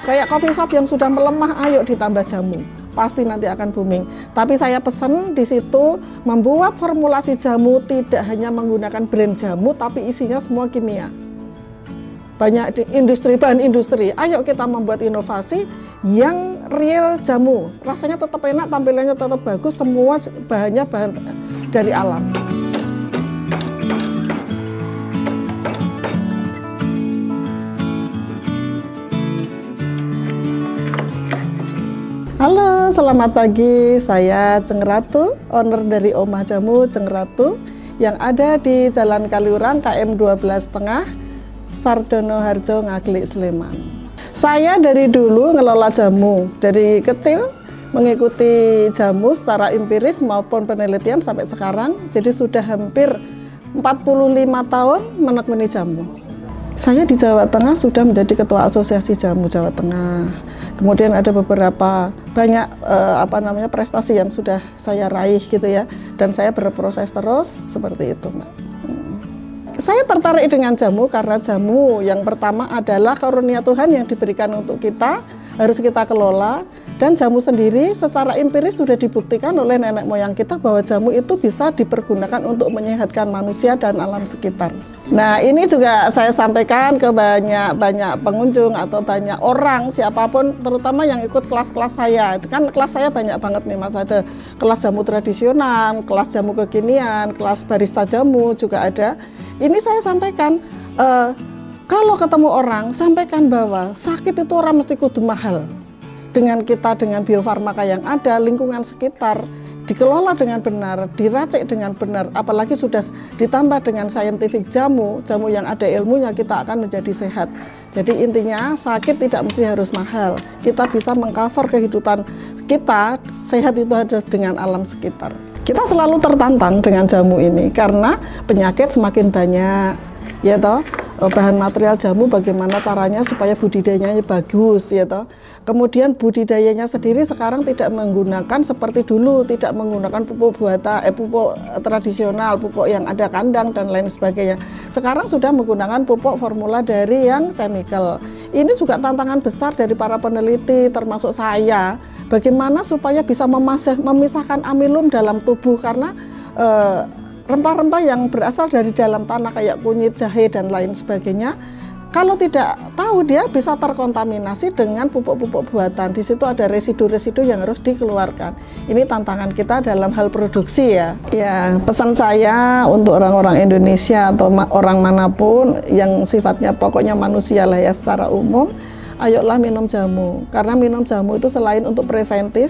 Kayak coffee shop yang sudah melemah, ayo ditambah jamu. Pasti nanti akan booming. Tapi saya pesen di situ membuat formulasi jamu tidak hanya menggunakan brand jamu, tapi isinya semua kimia. Banyak di industri, bahan industri. Ayo kita membuat inovasi yang real jamu. Rasanya tetap enak, tampilannya tetap bagus, semua bahannya bahan dari alam. Halo, selamat pagi. Saya Ceng Ratu, owner dari Omah Jamu Ceng Ratu yang ada di Jalan Kaliurang KM 12,5 Sardono Harjo, Ngaglik, Sleman. Saya dari dulu ngelola jamu, dari kecil mengikuti jamu secara empiris maupun penelitian sampai sekarang. Jadi sudah hampir 45 tahun menekuni jamu. Saya di Jawa Tengah sudah menjadi Ketua Asosiasi Jamu Jawa Tengah. Kemudian ada beberapa banyak prestasi yang sudah saya raih gitu ya, dan saya berproses terus seperti itu, Mbak. Saya tertarik dengan jamu karena jamu yang pertama adalah karunia Tuhan yang diberikan untuk kita, harus kita kelola. Dan jamu sendiri secara empiris sudah dibuktikan oleh nenek moyang kita bahwa jamu itu bisa dipergunakan untuk menyehatkan manusia dan alam sekitar. Nah, ini juga saya sampaikan ke banyak pengunjung atau banyak orang, siapapun, terutama yang ikut kelas-kelas saya. Kan kelas saya banyak banget nih, Mas. Ada kelas jamu tradisional, kelas jamu kekinian, kelas barista jamu juga ada. Ini saya sampaikan, kalau ketemu orang, sampaikan bahwa sakit itu orang mesti kudu mahal. Dengan kita, dengan biofarmaka yang ada, lingkungan sekitar dikelola dengan benar, diracik dengan benar, apalagi sudah ditambah dengan scientific jamu, jamu yang ada ilmunya, kita akan menjadi sehat. Jadi intinya sakit tidak mesti harus mahal, kita bisa mengcover kehidupan kita, sehat itu ada dengan alam sekitar. Kita selalu tertantang dengan jamu ini karena penyakit semakin banyak, ya toh. Bahan material jamu bagaimana caranya supaya budidayanya bagus, ya toh. Kemudian budidayanya sendiri sekarang tidak menggunakan seperti dulu, tidak menggunakan pupuk pupuk tradisional, pupuk yang ada kandang dan lain sebagainya. Sekarang sudah menggunakan pupuk formula dari yang chemical. Ini juga tantangan besar dari para peneliti termasuk saya, bagaimana supaya bisa memisahkan amilum dalam tubuh karena rempah-rempah yang berasal dari dalam tanah kayak kunyit, jahe, dan lain sebagainya, kalau tidak tahu dia bisa terkontaminasi dengan pupuk-pupuk buatan. Di situ ada residu-residu yang harus dikeluarkan. Ini tantangan kita dalam hal produksi ya. Ya, pesan saya untuk orang-orang Indonesia atau orang manapun yang sifatnya pokoknya manusia lah ya secara umum, ayolah minum jamu. Karena minum jamu itu selain untuk preventif,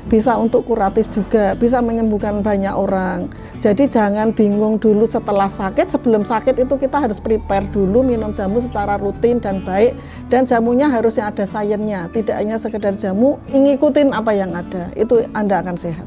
bisa untuk kuratif juga, bisa menyembuhkan banyak orang. Jadi jangan bingung dulu setelah sakit, sebelum sakit itu kita harus prepare dulu minum jamu secara rutin dan baik, dan jamunya harusnya ada sainsnya, tidak hanya sekedar jamu, ngikutin apa yang ada, itu Anda akan sehat.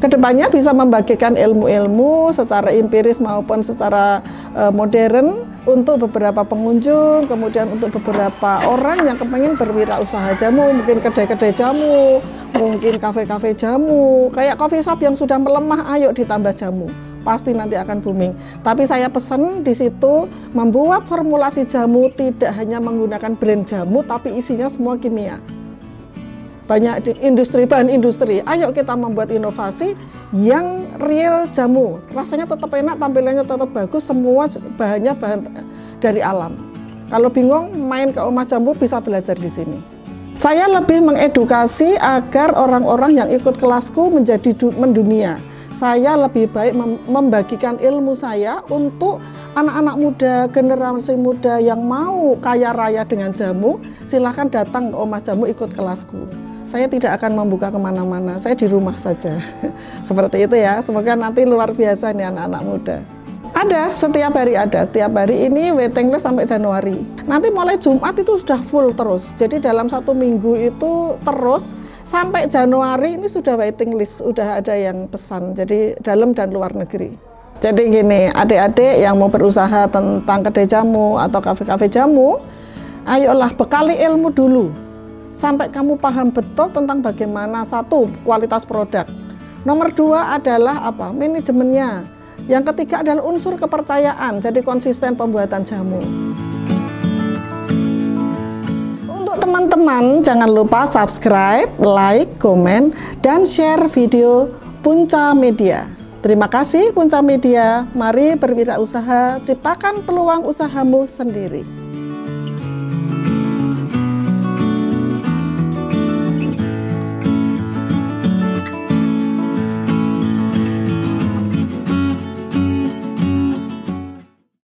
Kedepannya bisa membagikan ilmu-ilmu secara empiris maupun secara modern untuk beberapa pengunjung, kemudian untuk beberapa orang yang kepengen berwirausaha jamu, mungkin kedai-kedai jamu, mungkin kafe-kafe jamu, kayak coffee shop yang sudah melemah, ayo ditambah jamu. Pasti nanti akan booming. Tapi saya pesen di situ membuat formulasi jamu tidak hanya menggunakan brand jamu, tapi isinya semua kimia. Banyak di industri, bahan industri. Ayo kita membuat inovasi yang real jamu. Rasanya tetap enak, tampilannya tetap bagus, semua bahannya bahan dari alam. Kalau bingung, main ke Omah Jamu bisa belajar di sini. Saya lebih mengedukasi agar orang-orang yang ikut kelasku menjadi mendunia. Saya lebih baik membagikan ilmu saya untuk anak-anak muda, generasi muda yang mau kaya raya dengan jamu, silahkan datang ke Omah Jamu ikut kelasku. Saya tidak akan membuka kemana-mana, saya di rumah saja. Seperti itu ya, semoga nanti luar biasa nih anak-anak muda. Ada, setiap hari ini waiting list sampai Januari. Nanti mulai Jumat itu sudah full terus, jadi dalam 1 minggu itu terus, sampai Januari ini sudah waiting list, sudah ada yang pesan, jadi dalam dan luar negeri. Jadi gini, adik-adik yang mau berusaha tentang kedai jamu atau kafe-kafe jamu, ayolah bekali ilmu dulu. Sampai kamu paham betul tentang bagaimana satu, kualitas produk. Nomor 2 adalah apa? Manajemennya. Yang ketiga adalah unsur kepercayaan, jadi konsisten pembuatan jamu. Untuk teman-teman jangan lupa subscribe, like, komen, dan share video Punca Media. Terima kasih Punca Media, mari berwirausaha, ciptakan peluang usahamu sendiri.